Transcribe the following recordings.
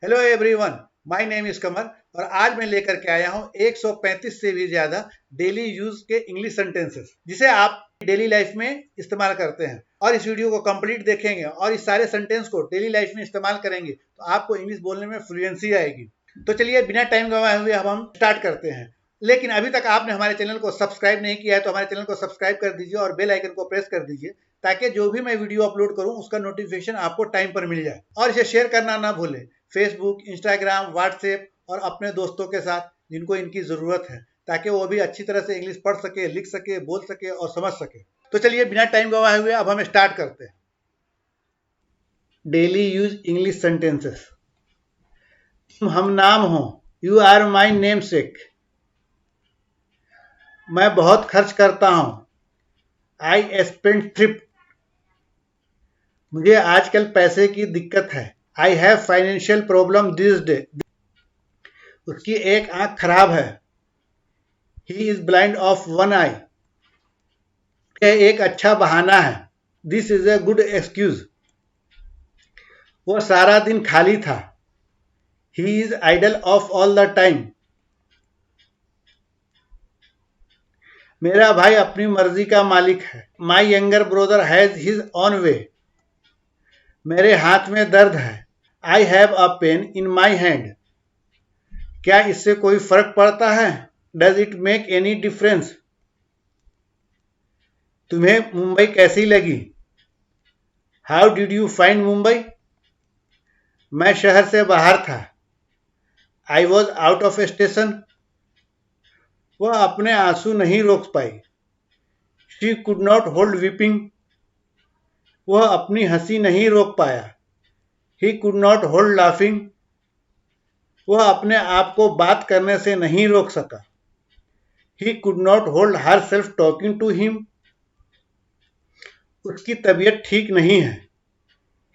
Hello everyone, my name is Kamal और आज मैं लेकर के आया हूँ 135 से भी ज्यादा डेली यूज के इंग्लिश सेंटेंसेस जिसे आप डेली लाइफ में इस्तेमाल करते हैं। और इस वीडियो को कंप्लीट देखेंगे और इस सारे सेंटेंस को डेली लाइफ में इस्तेमाल करेंगे तो आपको इंग्लिश बोलने में फ्लुएंसी आएगी। तो चलिए बिना टाइम गंवाए हुए अब हम स्टार्ट करते हैं। लेकिन अभी तक आपने हमारे चैनल को सब्सक्राइब नहीं किया है तो हमारे चैनल को सब्सक्राइब कर दीजिए और बेल आइकन को प्रेस कर दीजिए ताकि जो भी मैं वीडियो अपलोड करूं उसका नोटिफिकेशन आपको टाइम पर मिल जाए। और इसे शेयर करना ना भूलें, फेसबुक, इंस्टाग्राम, व्हाट्सएप और अपने दोस्तों के साथ जिनको इनकी ज़रूरत है, ताकि वो भी अच्छी तरह से इंग्लिश पढ़ सके, लिख सके, बोल सके और समझ सके। तो चलिए बिना टाइम गवाए हुए अब हम स्टार्ट करते हैं। Daily use English sentences. हम नाम हो, you are my namesake. मैं बहुत खर्च करता हूं, आई स्पेंड थ्रिफ्ट। मुझे आजकल पैसे की दिक्कत है, I have financial problem this day. उसकी एक आंख खराब है, he is blind of one eye. यह एक अच्छा बहाना है, this is a good excuse. वह सारा दिन खाली था, he is idle of all the time. मेरा भाई अपनी मर्जी का मालिक है, my younger brother has his own way. मेरे हाथ में दर्द है, I have a pain in my hand. क्या इससे कोई फर्क पड़ता है, does it make any difference. तुम्हें मुंबई कैसी लगी, how did you find Mumbai. मैं शहर से बाहर था, I was out of station. वह अपने आंसू नहीं रोक पाई, she could not hold weeping. वह अपनी हंसी नहीं रोक पाया, he could not hold laughing. वह अपने आप को बात करने से नहीं रोक सका, he could not hold herself talking to him. उसकी तबीयत ठीक नहीं है,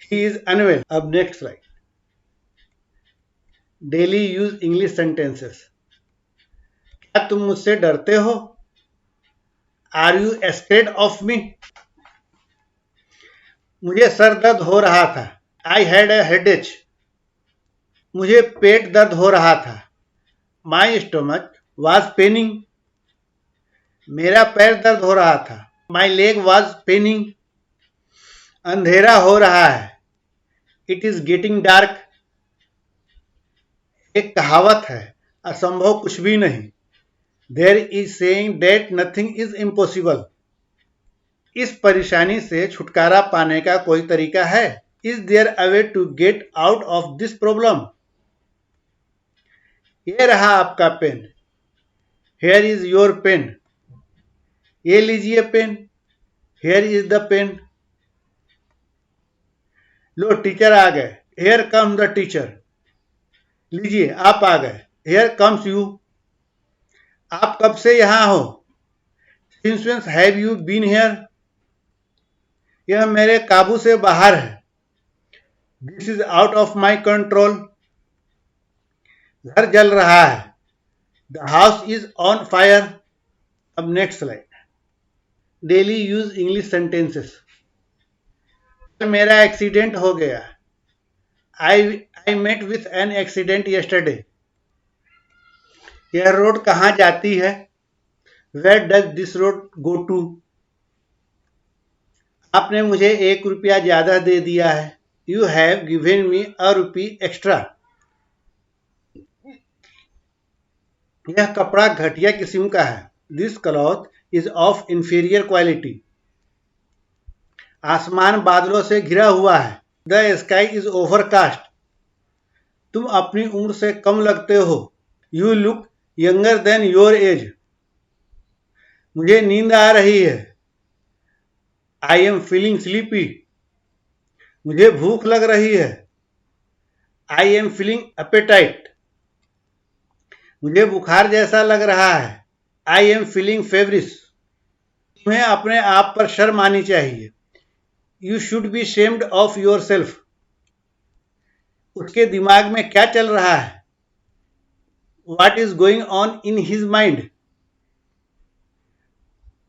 ही इज अनवेल। अब next slide. Daily use English sentences. क्या तुम मुझसे डरते हो, are you scared of me. मुझे सर दर्द हो रहा था, आई हैड ए हेडेक। मुझे पेट दर्द हो रहा था, माई स्टमक वाज पेनिंग। मेरा पैर दर्द हो रहा था, माई लेग वाज पेनिंग। अंधेरा हो रहा है, इट इज गेटिंग डार्क। एक कहावत है, असंभव कुछ भी नहीं, there is saying that nothing is impossible. इस परेशानी से छुटकारा पाने का कोई तरीका है, is there a way to get out of this problem. ये रहा आपका pen, here is your pen. ये लीजिए pen, here is the pen. लो टीचर आ गए, हेयर कम्स द टीचर। लीजिए आप आ गए, हेयर कम्स यू। आप कब से यहां हो, since when have you been here. यह मेरे काबू से बाहर है, this is out of my control. घर जल रहा है, the house is on fire. अब next slide. Daily use English sentences. मेरा एक्सीडेंट हो गया, I met with an accident yesterday. यह रोड कहाँ जाती है, where does this road go to. आपने मुझे ₹1 ज्यादा दे दिया है, you have given me ₹1 extra. यह कपड़ा घटिया किस्म का है, this cloth is of inferior quality. आसमान बादलों से घिरा हुआ है, द स्काई इज ओवरकास्ट। तुम अपनी उम्र से कम लगते हो, you look younger than your age. मुझे नींद आ रही है, आई एम फीलिंग स्लीपी। मुझे भूख लग रही है, आई एम फीलिंग एपेटाइट। मुझे बुखार जैसा लग रहा है, आई एम फीलिंग फेवरिश। तुम्हें अपने आप पर शर्म आनी चाहिए, you should be shamed of yourself. उसके दिमाग में क्या चल रहा है, what is going on in his mind.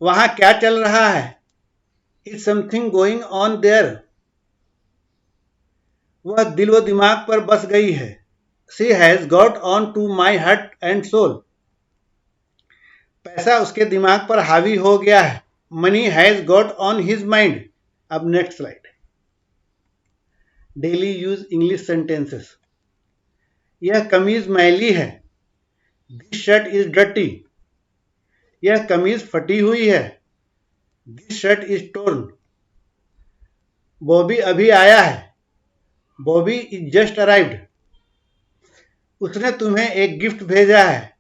वहां क्या चल रहा है, is something going on there. वह दिल व दिमाग पर बस गई है, she has got on to my heart and soul. पैसा उसके दिमाग पर हावी हो गया है। Money has got on his mind. अब next slide. Daily use English sentences. यह कमीज मैली है। This shirt is dirty. यह कमीज फटी हुई है। This shirt is torn. Bobby अभी आया है। Bobby is just arrived. उसने तुम्हें एक गिफ्ट भेजा है।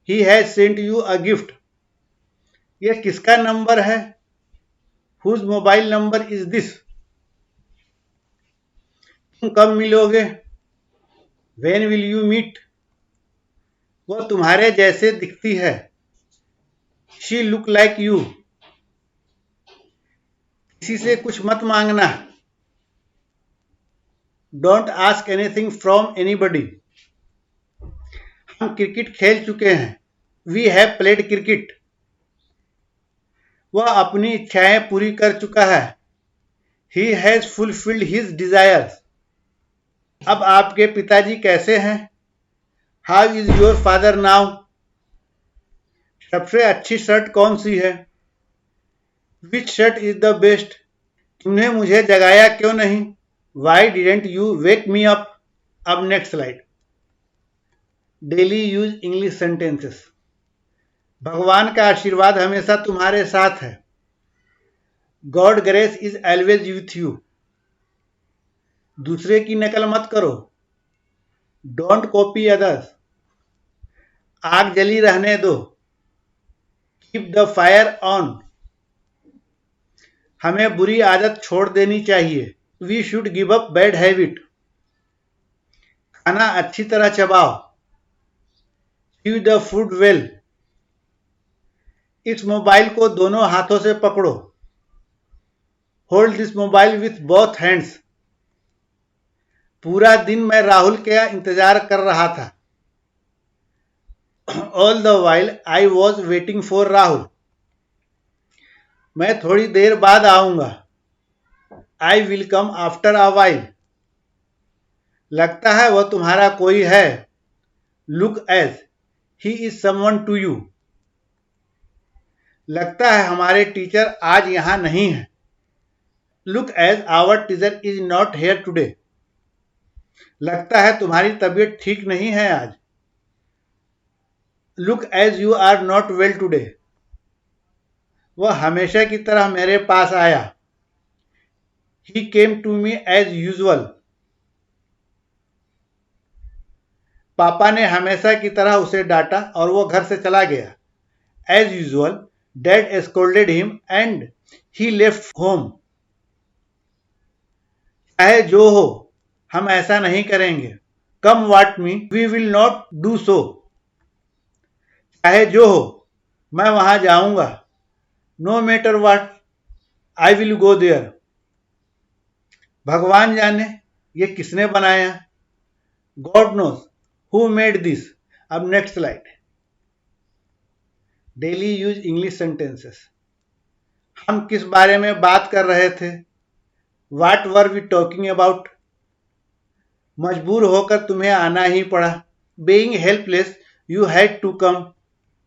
He has sent you a gift. यह किसका नंबर है? Whose mobile number is this. तुम कब मिलोगे? When will you meet. वह तुम्हारे जैसे दिखती है। She look like you. किसी से कुछ मत मांगना। Don't ask anything from anybody. हम क्रिकेट खेल चुके हैं। We have played cricket. वह अपनी इच्छाएं पूरी कर चुका है। He has fulfilled his desires. अब आपके पिताजी कैसे हैं? How is your father now. सबसे अच्छी शर्ट कौन सी है? Which shirt is the best. तुमने मुझे जगाया क्यों नहीं? Why didn't you wake me up. अब next slide. Daily use English sentences. भगवान का आशीर्वाद हमेशा तुम्हारे साथ है। God grace is always with you. दूसरे की नकल मत करो। Don't copy others. आग जली रहने दो। Keep the fire on. हमें बुरी आदत छोड़ देनी चाहिए। We should give up bad habit. खाना अच्छी तरह चबाओ। Chew the food well. इस मोबाइल को दोनों हाथों से पकड़ो। Hold this mobile with both hands. पूरा दिन मैं राहुल का इंतजार कर रहा था। All the while I was waiting for Rahul. मैं थोड़ी देर बाद आऊंगा। I will come after a while. लगता है वह तुम्हारा कोई है। Look as he is someone to you. लगता है हमारे टीचर आज यहां नहीं है। Look as our teacher is not here today. लगता है तुम्हारी तबीयत ठीक नहीं है आज। Look as you are not well today. वह हमेशा की तरह मेरे पास आया। He came to me as usual. पापा ने हमेशा की तरह उसे डांटा और वो घर से चला गया। As usual dad scolded him and he left home. चाहे जो हो हम ऐसा नहीं करेंगे। Come what may we will not do so. चाहे जो हो मैं वहां जाऊंगा। No matter what I will go there. भगवान जाने ये किसने बनाया। God knows who made this. अब next slide. Daily use English sentences. हम किस बारे में बात कर रहे थे? What were we talking about. मजबूर होकर तुम्हें आना ही पड़ा। Being helpless you had to come.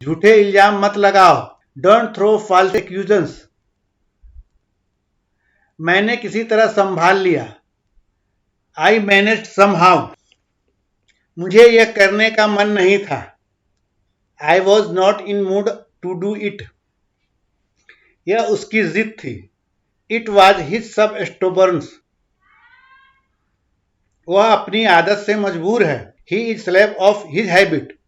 झूठे इल्जाम मत लगाओ। Don't throw false accusations. मैंने किसी तरह संभाल लिया। I managed somehow. मुझे यह करने का मन नहीं था। I was not in mood to do it. यह उसकी जिद थी। इट वॉज हिज सब स्टोबर्न्स। वह अपनी आदत से मजबूर है। He is slave of his habit.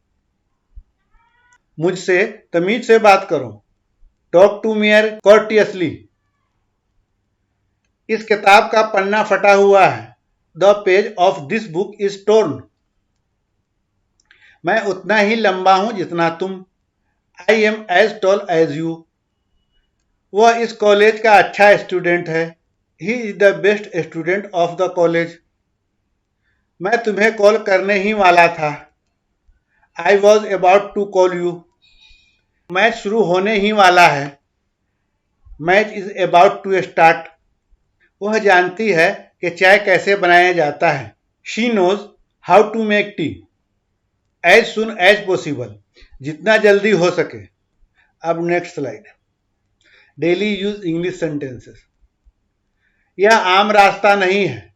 मुझसे तमीज से बात करो। Talk to me courteously. इस किताब का पन्ना फटा हुआ है। The page of this book is torn. मैं उतना ही लंबा हूं जितना तुम। I am as tall as you. वह इस कॉलेज का अच्छा स्टूडेंट है। He is the best student of the college. मैं तुम्हें कॉल करने ही वाला था। I was about to call you. Match शुरू होने ही वाला है। Match is about to start. वह जानती है कि चाय कैसे बनाया जाता है। She knows how to make tea, as soon as possible, जितना जल्दी हो सके। अब next slide, daily use English sentences. यह आम रास्ता नहीं है,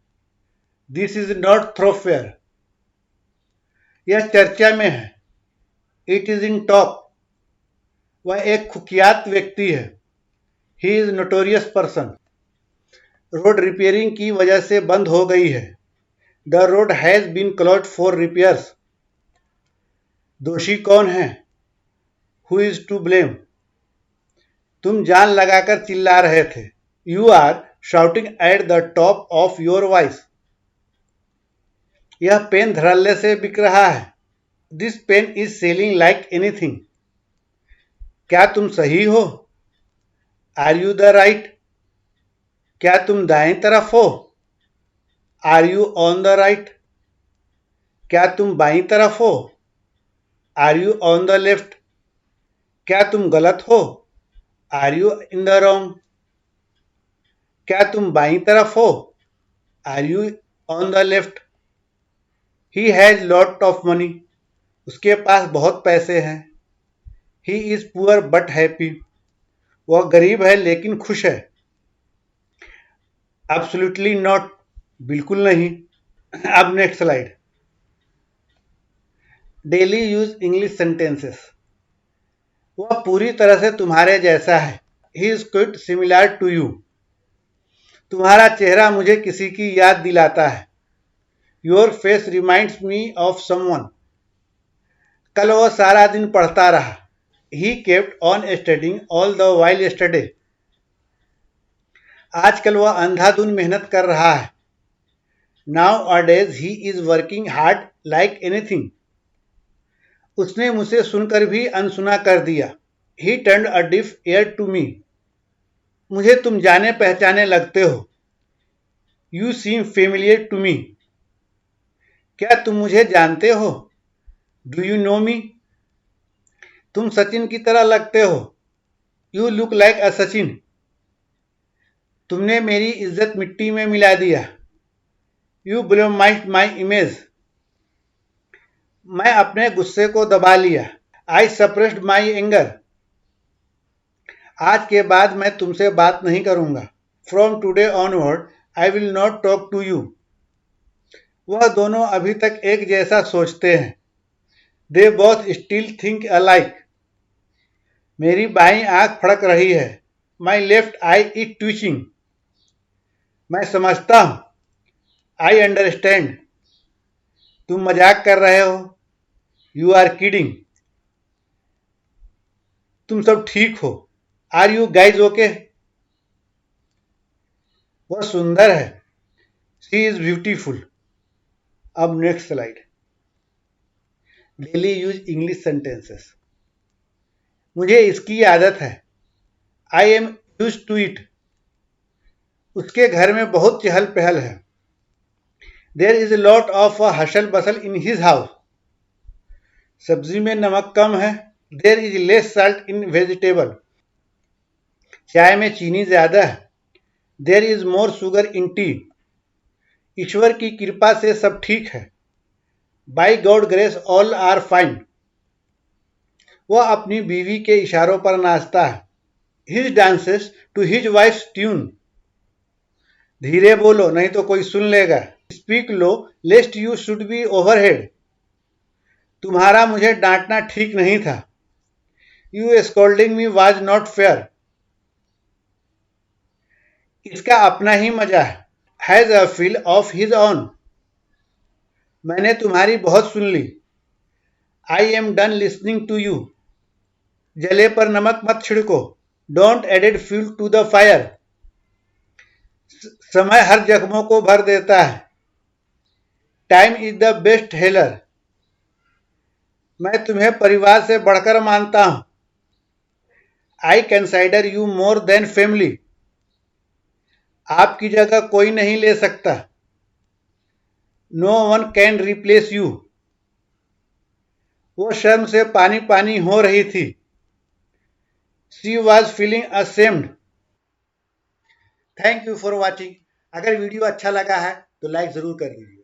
दिस इज नॉट थ्रोफेयर। यह चर्चा में है, इट इज इन टॉक। वह एक कुख्यात व्यक्ति है, he is notorious person. Road repairing की वजह से बंद हो गई है, the road has been closed for repairs. दोषी कौन है, हु इज टू ब्लेम। तुम जान लगाकर चिल्ला रहे थे, you are shouting at the top of your voice. यह पेन धड़ल्ले से बिक रहा है, this pen is selling like anything. क्या तुम सही हो, आर यू द राइट। क्या तुम दाएं तरफ हो, are you on the right. क्या तुम बाईं तरफ हो, are you on the left. क्या तुम गलत हो, are you in the wrong. क्या तुम बाईं तरफ हो, are you on the left. He has lot of money, उसके पास बहुत पैसे हैं। He is poor but happy, वह गरीब है लेकिन खुश है। एब्सोल्युटली नॉट, बिल्कुल नहीं। अब next slide, daily use English sentences. वह पूरी तरह से तुम्हारे जैसा है, he is quite similar to you. तुम्हारा चेहरा मुझे किसी की याद दिलाता है, your face reminds me of someone. कल वह सारा दिन पढ़ता रहा, he kept on studying all the while yesterday. आजकल वह अंधाधुन मेहनत कर रहा है, nowadays he is working hard like anything. उसने मुझे सुनकर भी अनसुना कर दिया, he turned a deaf ear to me. मुझे तुम जाने पहचाने लगते हो, you seem familiar to me. क्या तुम मुझे जानते हो, डू यू नो मी। तुम सचिन की तरह लगते हो, यू लुक लाइक अ सचिन। तुमने मेरी इज्जत मिट्टी में मिला दिया, यू ब्लेमाइज्ड माई इमेज। मैं अपने गुस्से को दबा लिया, आई सप्रेस्ड माई एंगर। आज के बाद मैं तुमसे बात नहीं करूंगा, from today onward I will not talk to you. वह दोनों अभी तक एक जैसा सोचते हैं, they both still think alike. मेरी बाईं आंख फड़क रही है, my left eye is twitching. मैं समझता हूं, आई अंडरस्टैंड। तुम मजाक कर रहे हो, यू आर किडिंग। तुम सब ठीक हो, आर यू गाइज ओके। वह सुंदर है, शी इज ब्यूटीफुल। अब next slide, daily use English sentences. मुझे इसकी आदत है, I am use to it. उसके घर में बहुत चहल पहल है, there is a lot of a hustle bustle in his house. सब्जी में नमक कम है, there is less salt in vegetable. चाय में चीनी ज्यादा है, there is more sugar in tea. ईश्वर की कृपा से सब ठीक है, by God grace all are fine. वह अपनी बीवी के इशारों पर नाचता है, his dances to his wife's tune. धीरे बोलो नहीं तो कोई सुन लेगा, speak low lest you should be overheard. तुम्हारा मुझे डांटना ठीक नहीं था, you scolding me was not fair. इसका अपना ही मजा है, has a feel of his own. मैंने तुम्हारी बहुत सुन ली, I am done listening to you. जले पर नमक मत छिड़को, don't added fuel to the fire. समय हर जख्मों को भर देता है, time is the best healer. मैं तुम्हें परिवार से बढ़कर मानता हूं, I consider you more than family. आपकी जगह कोई नहीं ले सकता, no one can replace you. वो शर्म से पानी पानी हो रही थी, she was feeling ashamed. Thank you for watching. अगर वीडियो अच्छा लगा है तो लाइक ज़रूर कर दीजिए।